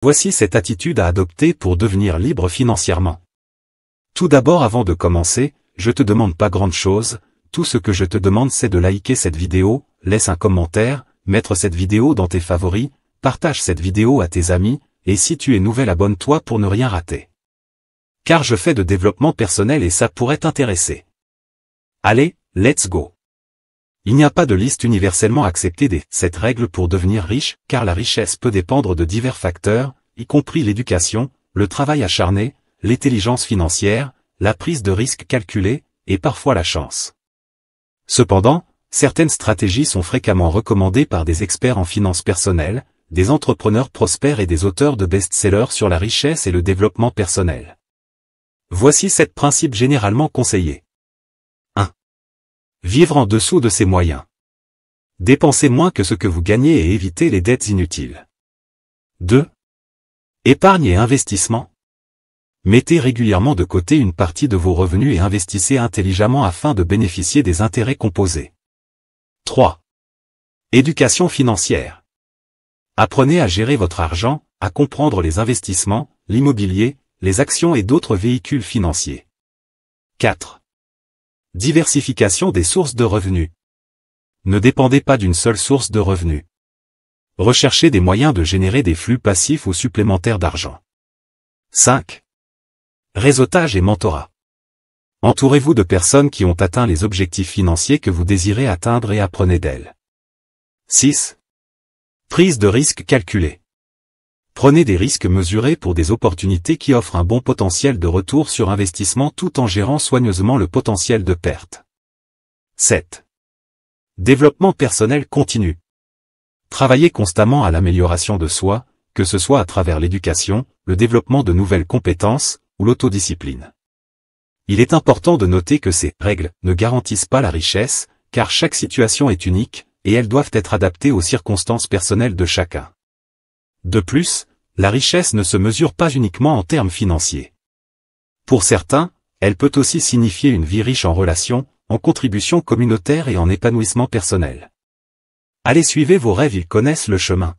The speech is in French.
Voici cette attitude à adopter pour devenir libre financièrement. Tout d'abord, avant de commencer, je te demande pas grande chose, tout ce que je te demande c'est de liker cette vidéo, laisse un commentaire, mettre cette vidéo dans tes favoris, partage cette vidéo à tes amis, et si tu es nouvel abonne-toi pour ne rien rater. Car je fais de développement personnel et ça pourrait t'intéresser. Allez, let's go. Il n'y a pas de liste universellement acceptée des 7 règles pour devenir riche, car la richesse peut dépendre de divers facteurs, y compris l'éducation, le travail acharné, l'intelligence financière, la prise de risque calculée, et parfois la chance. Cependant, certaines stratégies sont fréquemment recommandées par des experts en finances personnelles, des entrepreneurs prospères et des auteurs de best-sellers sur la richesse et le développement personnel. Voici 7 principes généralement conseillés. 1. Vivre en dessous de ses moyens. Dépensez moins que ce que vous gagnez et évitez les dettes inutiles. 2. Épargne et investissement. Mettez régulièrement de côté une partie de vos revenus et investissez intelligemment afin de bénéficier des intérêts composés. 3. Éducation financière. Apprenez à gérer votre argent, à comprendre les investissements, l'immobilier, les actions et d'autres véhicules financiers. 4. Diversification des sources de revenus. Ne dépendez pas d'une seule source de revenus. Recherchez des moyens de générer des flux passifs ou supplémentaires d'argent. 5. Réseautage et mentorat. Entourez-vous de personnes qui ont atteint les objectifs financiers que vous désirez atteindre et apprenez d'elles. 6. Prise de risque calculée. Prenez des risques mesurés pour des opportunités qui offrent un bon potentiel de retour sur investissement tout en gérant soigneusement le potentiel de perte. 7. Développement personnel continu. Travaillez constamment à l'amélioration de soi, que ce soit à travers l'éducation, le développement de nouvelles compétences, ou l'autodiscipline. Il est important de noter que ces règles ne garantissent pas la richesse, car chaque situation est unique, et elles doivent être adaptées aux circonstances personnelles de chacun. De plus, la richesse ne se mesure pas uniquement en termes financiers. Pour certains, elle peut aussi signifier une vie riche en relations, en contributions communautaires et en épanouissement personnel. Allez, suivez vos rêves, ils connaissent le chemin.